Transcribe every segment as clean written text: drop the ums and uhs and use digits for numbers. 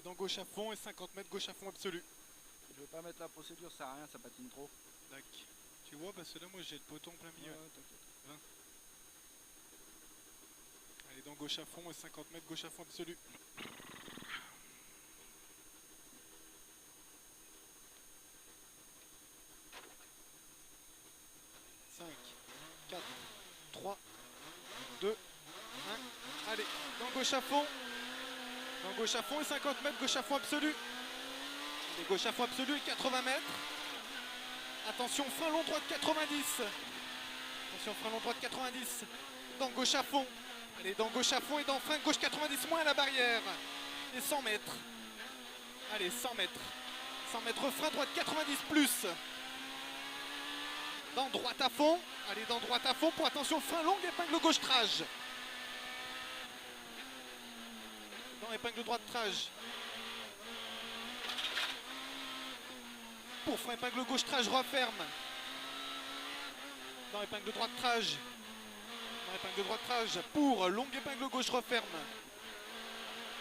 dans gauche à fond et 50 mètres gauche à fond absolu. Je vais pas mettre la procédure, ça sert à rien, ça patine trop. Tac. Tu vois, parce que là, moi j'ai le poteau en plein milieu. Ouais, t'inquiète. 20. Allez, dans gauche à fond et 50 mètres gauche à fond absolu. Cinq, 4, 3, 2, 1. Allez, dans gauche à fond. Dans gauche à fond et 50 mètres gauche à fond absolu. Et gauche à fond absolu et 80 mètres. Attention, frein long droite 90. Attention, frein long droite 90. Dans gauche à fond. Allez, dans gauche à fond et dans frein gauche 90 moins à la barrière. Et 100 mètres. Allez, 100 mètres. 100 mètres frein droite 90 plus. Dans droite à fond. Allez, dans droite à fond pour attention, frein long, épingle gauche trage. Dans épingle droite trage. Pour frein épingle gauche trage, referme. Dans épingle droite trage. Dans épingle droite trage. Pour longue épingle gauche, referme.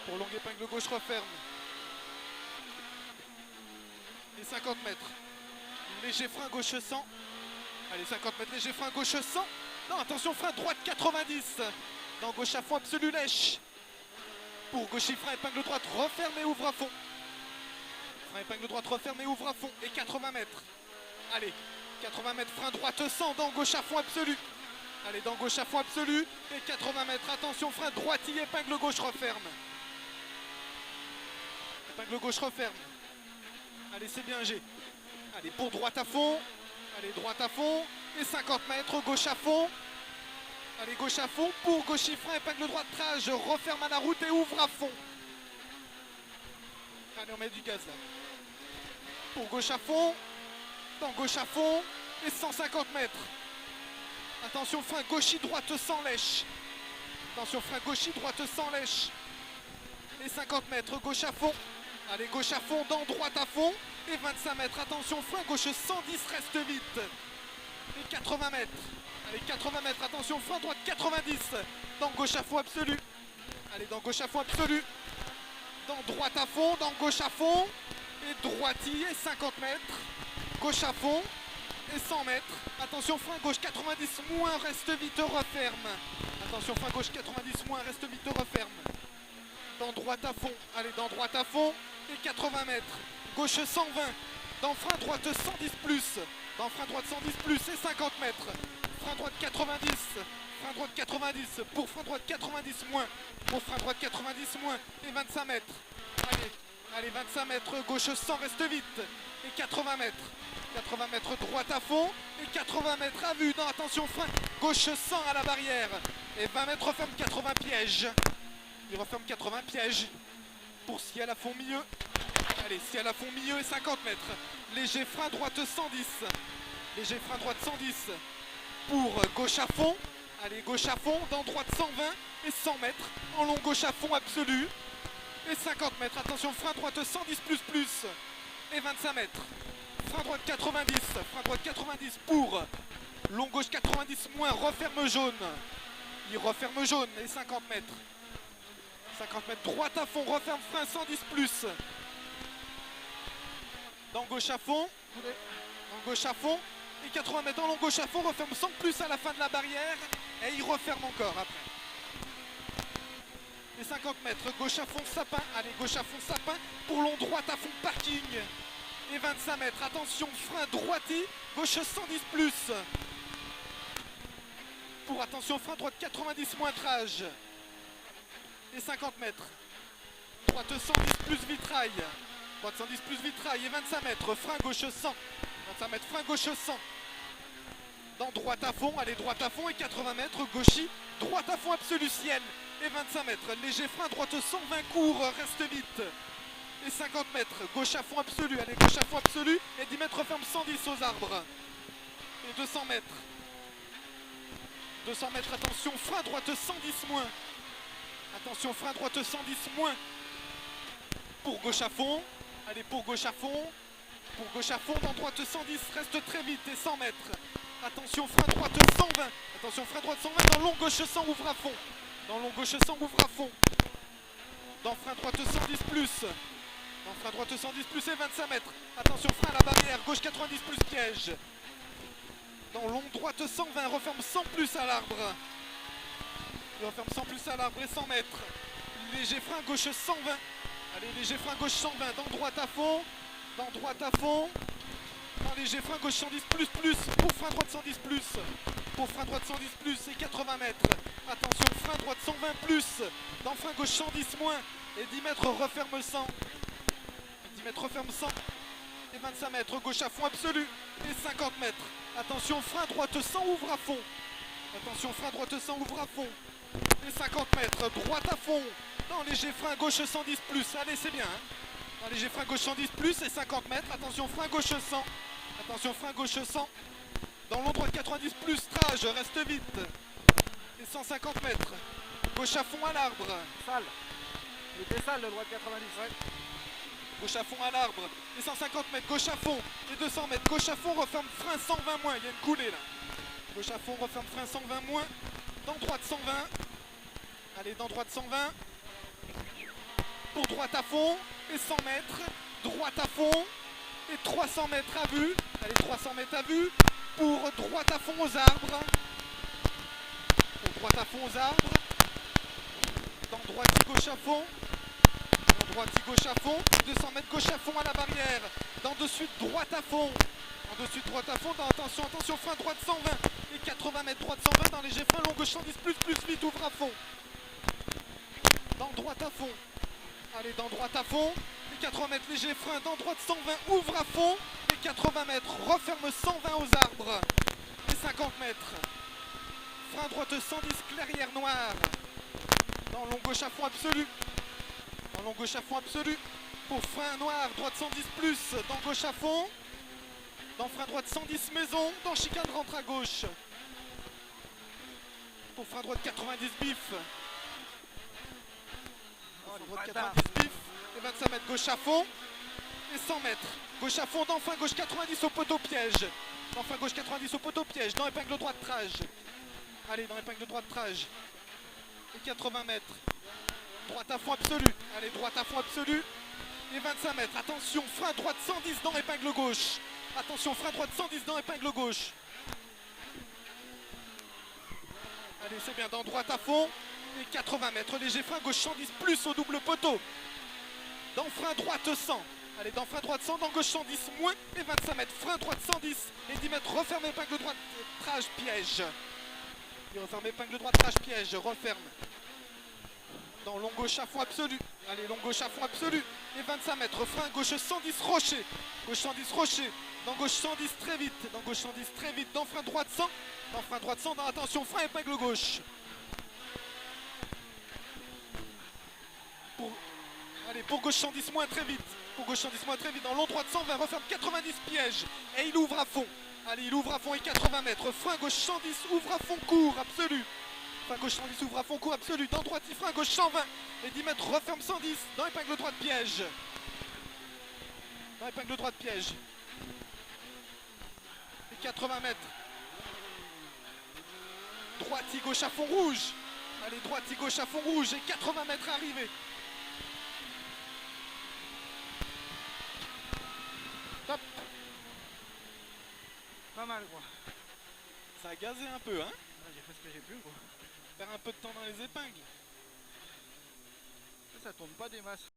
Pour longue épingle gauche, referme. Et 50 mètres. Léger frein gauche 100. Allez, 50 mètres, léger frein gauche 100. Non, attention, frein droite 90. Dans gauche à fond absolu, lèche. Pour gauche frein épingle droite, referme et ouvre à fond. Frein épingle droite, referme et ouvre à fond. Et 80 mètres. Allez, 80 mètres, frein droite 100. Dans gauche à fond absolu. Allez, dans gauche à fond absolu. Et 80 mètres. Attention, frein droitier, épingle gauche, referme. Épingle gauche, referme. Allez, c'est bien G. Allez, pour droite à fond. Allez, droite à fond. Et 50 mètres, gauche à fond. Allez, gauche à fond. Pour gauche frein, épingle droite, trage. Referme à la route et ouvre à fond. Allez, on met du gaz là. Pour gauche à fond. Dans gauche à fond. Et 150 mètres. Attention, frein gauchis, droite sans lèche. Attention, frein gauchis, droite sans lèche. Et 50 mètres, gauche à fond. Allez, gauche à fond, dans droite à fond. Et 25 mètres, attention, frein gauche 110, reste vite. Et 80 mètres. Allez, 80 mètres, attention, frein droite 90. Dans gauche à fond absolu. Allez, dans gauche à fond absolu. Dans droite à fond, dans gauche à fond. Et droitier, 50 mètres. Gauche à fond. Et 100 mètres. Attention, frein gauche 90 moins, reste vite, referme. Attention, frein gauche 90 moins, reste vite, referme. Dans droite à fond. Allez, dans droite à fond. Et 80 mètres. Gauche 120. Dans frein droite 110 plus. Dans frein droite 110 plus et 50 mètres. Frein droite 90. Frein droite 90. Pour frein droite 90 moins. Pour frein droite 90 moins. Et 25 mètres. Allez, allez, 25 mètres. Gauche 100, reste vite. Et 80 mètres. 80 mètres droite à fond. Et 80 mètres à vue. Non, attention, frein. Gauche 100 à la barrière. Et 20 mètres, referme 80 pièges. Il referme 80 pièges. Pour ciel à fond milieu. Allez, ciel à fond milieu et 50 mètres. Léger frein droite 110. Léger frein droite 110. Pour gauche à fond. Allez, gauche à fond. Dans droite 120 et 100 mètres. En long gauche à fond absolu. Et 50 mètres. Attention, frein droite 110 plus plus. Et 25 mètres. Frein droite 90. Frein droite 90 pour long gauche 90 moins. Referme jaune. Il referme jaune et 50 mètres. 50 mètres. Droite à fond. Referme frein 110 plus. Dans gauche à fond, dans gauche à fond, et 80 mètres dans long gauche à fond, referme 100 plus à la fin de la barrière, et il referme encore après. Et 50 mètres, gauche à fond, sapin, allez, gauche à fond, sapin, pour long droite à fond, parking. Et 25 mètres, attention, frein droitier, gauche 110 plus. Pour attention, frein droite 90 moins trage. Et 50 mètres, droite 110 plus vitrail. Droite 110 plus vitrail et 25 mètres, frein gauche 100. 25 mètres, frein gauche 100. Dans droite à fond, allez, droite à fond et 80 mètres, gauchis, droite à fond absolu ciel. Et 25 mètres, léger frein droite 120 court, reste vite. Et 50 mètres, gauche à fond absolu, allez, gauche à fond absolu. Et 10 mètres, referme 110 aux arbres. Et 200 mètres. 200 mètres, attention, frein droite 110 moins. Attention, frein droite 110 moins. Pour gauche à fond. Allez, pour gauche à fond. Pour gauche à fond, dans droite 110, reste très vite et 100 mètres. Attention, frein droite 120. Attention, frein droite 120, dans long gauche 100, ouvre à fond. Dans long gauche 100, ouvre à fond. Dans frein droite 110 plus. Dans frein droite 110 plus et 25 mètres. Attention, frein à la barrière, gauche 90 plus piège. Dans long droite 120, referme 100 plus à l'arbre. Il referme 100 plus à l'arbre et 100 mètres. Léger frein gauche 120. Allez, léger frein gauche 120. Dans droite à fond. Dans droite à fond. Dans léger frein gauche 110 plus plus. Pour frein droite 110 plus. Pour frein droite 110 plus et 80 mètres. Attention, frein droite 120 plus. Dans frein gauche 110 moins. Et 10 mètres referme 100. 10 mètres referme 100. Et 25 mètres gauche à fond absolu. Et 50 mètres. Attention, frein droite 100 ouvre à fond. Attention, frein droite 100 ouvre à fond. Et 50 mètres, droite à fond. Dans léger frein gauche 110 plus. Allez, c'est bien. Hein. Dans léger frein gauche 110 plus et 50 mètres. Attention, frein gauche 100. Attention, frein gauche 100. Dans long droite 90 plus, trage, reste vite. Et 150 mètres. Gauche à fond à l'arbre. Sale. Il était sale le droite 90. Ouais. Gauche à fond à l'arbre. Et 150 mètres, gauche à fond. Et 200 mètres, gauche à fond, referme frein 120 moins. Il y a une coulée là. Gauche à fond, referme frein 120 moins. Dans droite 120. Allez, dans droite 120. Pour droite à fond. Et 100 mètres. Droite à fond. Et 300 mètres à vue. Allez, 300 mètres à vue. Pour droite à fond aux arbres. Pour droite à fond aux arbres. Dans droite gauche à fond. Dans droite gauche à fond. 200 mètres gauche à fond à la barrière. Dans de suite droite à fond. En dessus de droite à fond. Dans attention, attention, frein droite 120. Et 80 mètres droite 120 dans léger frein long gauche 110 plus vite ouvre à fond. Dans droite à fond. Allez, dans droite à fond. Et 80 mètres léger frein dans droite 120 ouvre à fond. Et 80 mètres referme 120 aux arbres. Et 50 mètres. Frein droite 110 clairière noire. Dans long gauche à fond absolu. Dans long gauche à fond absolu. Pour frein noir, droite 110 plus. Dans gauche à fond. Dans frein droite 110 maison. Dans chicane rentre à gauche. Pour frein droite 90 bif. Frein droite 90 bif. Et 25 mètres gauche à fond. Et 100 mètres. Gauche à fond. Dans fin gauche 90 au poteau piège. Dans fin gauche 90 au poteau piège. Dans épingle droite trage. Allez, dans épingle droite trage. Et 80 mètres. Droite à fond absolu. Allez, droite à fond absolu. Et 25 mètres. Attention, frein droite 110 dans épingle gauche. Attention, frein droite 110 dans épingle gauche. Allez, c'est bien, dans droite à fond. Et 80 mètres. Léger frein gauche 110 plus au double poteau. Dans frein droite 100. Allez, dans frein droite 100, dans gauche 110 moins. Et 25 mètres. Frein droite 110. Et 10 mètres. Referme épingle droite. Trage piège. Et referme épingle droite. Trage piège. Referme. Dans long gauche à fond absolu. Allez, long gauche à fond absolu. Et 25 mètres. Frein gauche 110 rocher. Gauche 110 rocher. Dans gauche 110 très vite. Dans gauche 110 très vite. Dans frein droite 100. Dans frein droite 100. Dans attention, frein épingle gauche. Allez, pour gauche 110 moins très vite. Pour gauche 110 moins très vite. Dans long droite 120. Referme 90 pièges. Et il ouvre à fond. Allez, il ouvre à fond et 80 mètres. Frein gauche 110. Ouvre à fond court. Absolu. Frein gauche 110 ouvre à fond court absolu. Dans droite, il frein gauche 120. Et 10 mètres referme 110. Dans épingle droite piège. Dans épingle droite piège. Et 80 mètres. Droite, il gauche à fond rouge. Allez, droite, il gauche à fond rouge. Et 80 mètres arrivés. Top. Pas mal quoi. Ça a gazé un peu, hein. J'ai fait ce que j'ai pu quoi. Faire un peu de temps dans les épingles. Ça tourne pas des masses.